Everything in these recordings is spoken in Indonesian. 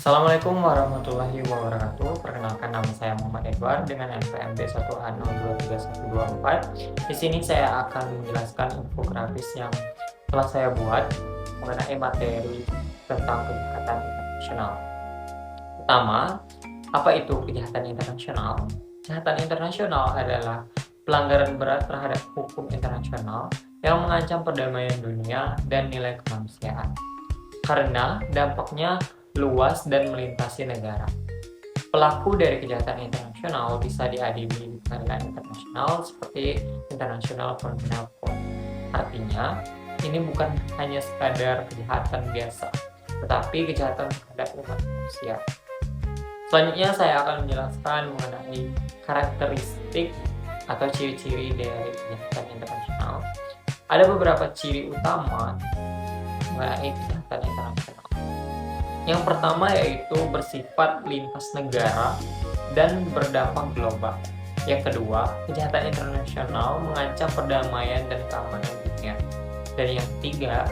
Assalamualaikum warahmatullahi wabarakatuh. Perkenalkan, nama saya Muhammad Edward dengan NPM B1A023124. Di sini saya akan menjelaskan infografis yang telah saya buat mengenai materi tentang kejahatan internasional. Pertama, apa itu kejahatan internasional? Kejahatan internasional adalah pelanggaran berat terhadap hukum internasional yang mengancam perdamaian dunia dan nilai kemanusiaan. Karena dampaknya luas dan melintasi negara. Pelaku dari kejahatan internasional bisa diadili di pengadilan internasional seperti International Criminal Court. Artinya, ini bukan hanya sekadar kejahatan biasa, tetapi kejahatan terhadap umat manusia. Selanjutnya saya akan menjelaskan mengenai karakteristik atau ciri-ciri dari kejahatan internasional. Ada beberapa ciri utama mengenai kejahatan internasional. Yang pertama yaitu bersifat lintas negara dan berdampak global. Yang kedua, kejahatan internasional mengancam perdamaian dan keamanan dunia. Dan yang ketiga,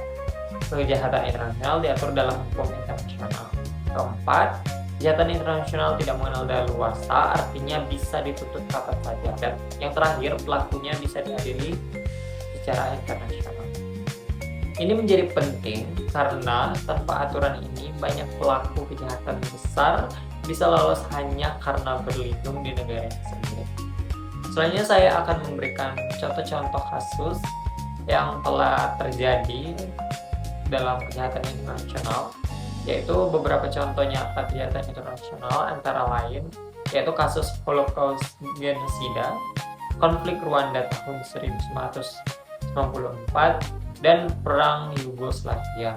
kejahatan internasional diatur dalam hukum internasional. Keempat, kejahatan internasional tidak mengenal daluarsa, artinya bisa dituntut kapan saja. Dan yang terakhir, pelakunya bisa diadili secara internasional. Ini menjadi penting karena tanpa aturan ini banyak pelaku kejahatan besar bisa lolos hanya karena berlindung di negaranya sendiri. Selanjutnya saya akan memberikan contoh-contoh kasus yang telah terjadi dalam kejahatan internasional, yaitu beberapa contoh nyata kejahatan internasional antara lain yaitu kasus Holocaust genosida, konflik Rwanda tahun 1994, dan Perang Yugoslavia.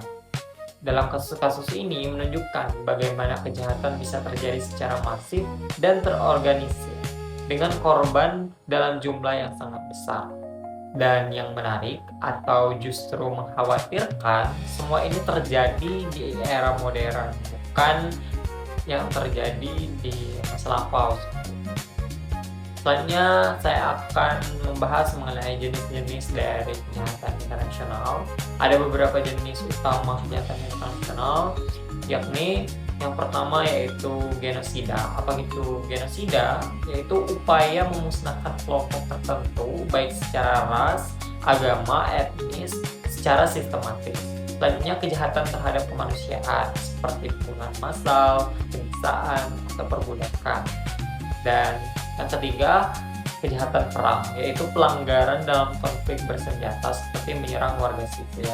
Dalam kasus-kasus ini menunjukkan bagaimana kejahatan bisa terjadi secara masif dan terorganisir dengan korban dalam jumlah yang sangat besar. Dan yang menarik atau justru mengkhawatirkan, semua ini terjadi di era modern, bukan yang terjadi di masa lampau. Selanjutnya saya akan membahas mengenai jenis-jenis dari kejahatan internasional. Ada beberapa jenis utama kejahatan internasional, yakni yang pertama yaitu genosida. Apa itu genosida? Yaitu upaya memusnahkan kelompok tertentu baik secara ras, agama, etnis secara sistematis. Selanjutnya kejahatan terhadap kemanusiaan seperti pembunuhan massal, penyiksaan, atau perbudakan. Dan yang ketiga, kejahatan perang, yaitu pelanggaran dalam konflik bersenjata seperti menyerang warga sipil.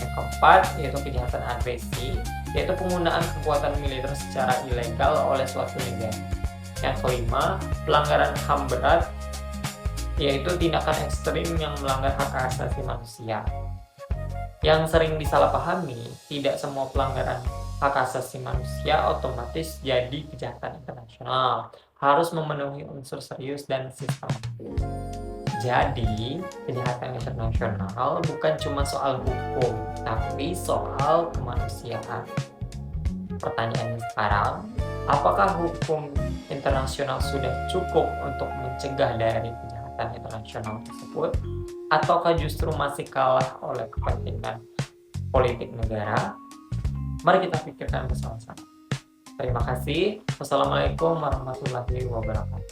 Yang keempat, yaitu kejahatan agresi, yaitu penggunaan kekuatan militer secara ilegal oleh suatu negara. Yang kelima, pelanggaran HAM berat, yaitu tindakan ekstrim yang melanggar hak asasi manusia. Yang sering disalahpahami, tidak semua pelanggaran hak asasi manusia otomatis jadi kejahatan internasional. Harus memenuhi unsur serius dan sistematis. Jadi, kejahatan internasional bukan cuma soal hukum, tapi soal kemanusiaan. Pertanyaannya sekarang, apakah hukum internasional sudah cukup untuk mencegah dari kejahatan internasional tersebut? Ataukah justru masih kalah oleh kepentingan politik negara? Mari kita pikirkan bersama-sama. Terima kasih. Wassalamualaikum warahmatullahi wabarakatuh.